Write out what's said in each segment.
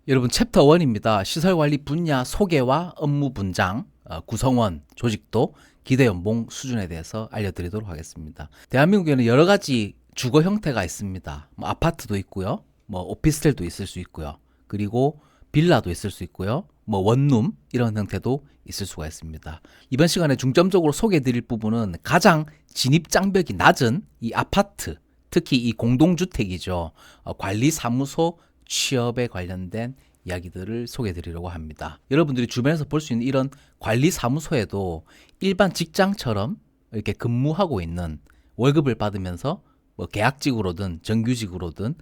여러분 챕터 1입니다. 시설관리 분야 소개와 업무 분장, 구성원, 조직도, 기대연봉 수준에 대해서 알려드리도록 하겠습니다. 대한민국에는 여러 가지 주거 형태가 있습니다. 아파트도 있고요. 오피스텔도 있을 수 있고요. 그리고 빌라도 있을 수 있고요. 원룸 이런 형태도 있을 수가 있습니다. 이번 시간에 중점적으로 소개해드릴 부분은 가장 진입장벽이 낮은 이 아파트, 특히 이 공동주택이죠. 관리사무소 취업에 관련된 이야기들을 소개해드리려고 합니다. 여러분들이 주변에서 볼 수 있는 이런 관리사무소에도 일반 직장처럼 이렇게 근무하고 있는, 월급을 받으면서 계약직으로든 정규직으로든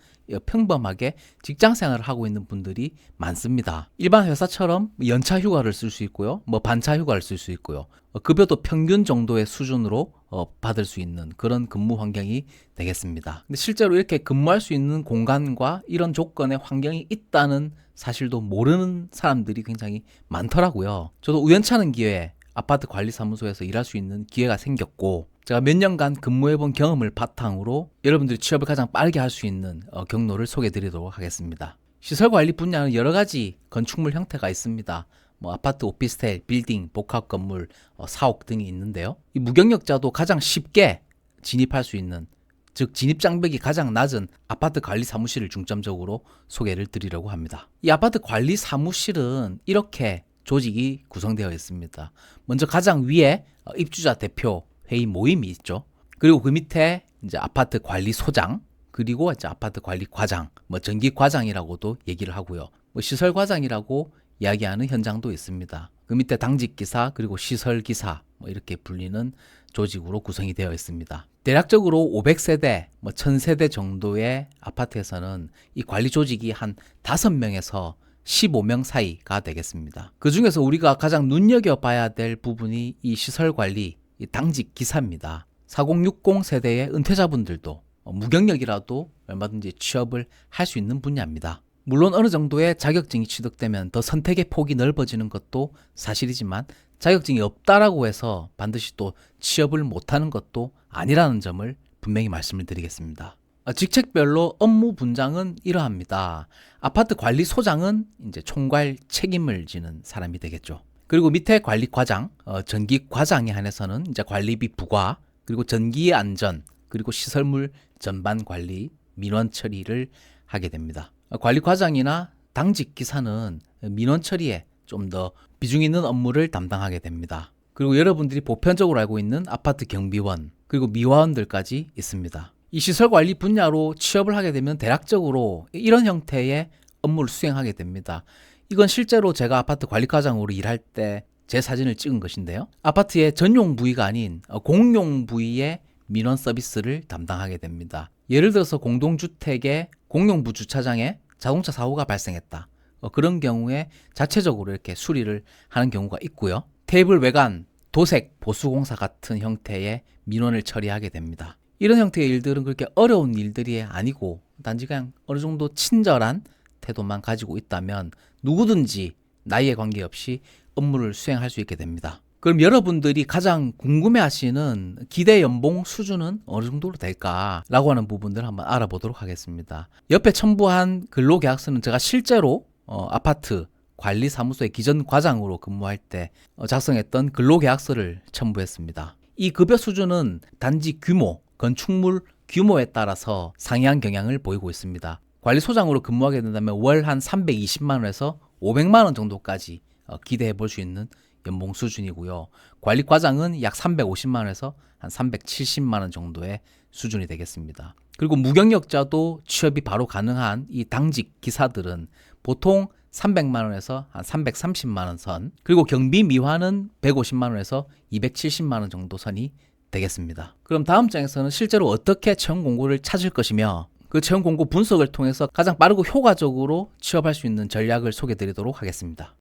평범하게 직장 생활을 하고 있는 분들이 많습니다. 일반 회사처럼 연차 휴가를 쓸 수 있고요. 반차 휴가를 쓸 수 있고요. 급여도 평균 정도의 수준으로 받을 수 있는 그런 근무 환경이 되겠습니다. 근데 실제로 이렇게 근무할 수 있는 공간과 이런 조건의 환경이 있다는 사실도 모르는 사람들이 굉장히 많더라고요. 저도 우연찮은 기회에 아파트 관리사무소에서 일할 수 있는 기회가 생겼고, 제가 몇 년간 근무해본 경험을 바탕으로 여러분들이 취업을 가장 빠르게 할 수 있는 경로를 소개해드리도록 하겠습니다. 시설관리 분야는 여러 가지 건축물 형태가 있습니다. 아파트, 오피스텔, 빌딩, 복합건물, 사옥 등이 있는데요. 이 무경력자도 가장 쉽게 진입할 수 있는, 즉 진입장벽이 가장 낮은 아파트 관리 사무실을 중점적으로 소개를 드리려고 합니다. 이 아파트 관리 사무실은 이렇게 조직이 구성되어 있습니다. 먼저 가장 위에 입주자 대표 회의 모임이 있죠. 그리고 그 밑에 이제 아파트 관리소장, 그리고 이제 아파트 관리과장, 전기과장이라고도 얘기를 하고요. 시설과장이라고 이야기하는 현장도 있습니다. 그 밑에 당직기사, 그리고 시설기사 이렇게 불리는 조직으로 구성이 되어 있습니다. 대략적으로 500세대, 1000세대 정도의 아파트에서는 이 관리 조직이 한 5명에서 15명 사이가 되겠습니다. 그 중에서 우리가 가장 눈여겨봐야 될 부분이 이 시설관리, 이 당직 기사입니다. 4060 세대의 은퇴자분들도 무경력이라도 얼마든지 취업을 할 수 있는 분야입니다. 물론 어느 정도의 자격증이 취득되면 더 선택의 폭이 넓어지는 것도 사실이지만, 자격증이 없다라고 해서 반드시 또 취업을 못하는 것도 아니라는 점을 분명히 말씀을 드리겠습니다. 직책별로 업무 분장은 이러합니다. 아파트 관리소장은 이제 총괄 책임을 지는 사람이 되겠죠. 그리고 밑에 관리과장, 전기과장에 한해서는 이제 관리비 부과, 그리고 전기의 안전, 그리고 시설물 전반 관리, 민원 처리를 하게 됩니다. 관리과장이나 당직기사는 민원 처리에 좀 더 비중 있는 업무를 담당하게 됩니다. 그리고 여러분들이 보편적으로 알고 있는 아파트 경비원, 그리고 미화원들까지 있습니다. 이 시설관리 분야로 취업을 하게 되면 대략적으로 이런 형태의 업무를 수행하게 됩니다. 이건 실제로 제가 아파트 관리과장으로 일할 때 제 사진을 찍은 것인데요. 아파트의 전용 부위가 아닌 공용 부위의 민원 서비스를 담당하게 됩니다. 예를 들어서 공동주택의 공용부 주차장에 자동차 사고가 발생했다. 그런 경우에 자체적으로 이렇게 수리를 하는 경우가 있고요. 테이블 외관, 도색, 보수공사 같은 형태의 민원을 처리하게 됩니다. 이런 형태의 일들은 그렇게 어려운 일들이 아니고, 단지 그냥 어느 정도 친절한 태도만 가지고 있다면 누구든지 나이에 관계없이 업무를 수행할 수 있게 됩니다. 그럼 여러분들이 가장 궁금해하시는 기대 연봉 수준은 어느 정도로 될까라고 하는 부분들을 한번 알아보도록 하겠습니다. 옆에 첨부한 근로계약서는 제가 실제로 아파트 관리사무소의 기존 과장으로 근무할 때 작성했던 근로계약서를 첨부했습니다. 이 급여 수준은 단지 규모, 건축물 규모에 따라서 상이한 경향을 보이고 있습니다. 관리소장으로 근무하게 된다면 월 한 320만 원에서 500만 원 정도까지 기대해 볼 수 있는 연봉 수준이고요. 관리과장은 약 350만 원에서 한 370만 원 정도의 수준이 되겠습니다. 그리고 무경력자도 취업이 바로 가능한 이 당직 기사들은 보통 300만 원에서 한 330만 원 선, 그리고 경비 미화는 150만 원에서 270만 원 정도 선이 되겠습니다. 그럼 다음 장에서는 실제로 어떻게 채용 공고를 찾을 것이며, 그 채용 공고 분석을 통해서 가장 빠르고 효과적으로 취업할 수 있는 전략을 소개해 드리도록 하겠습니다.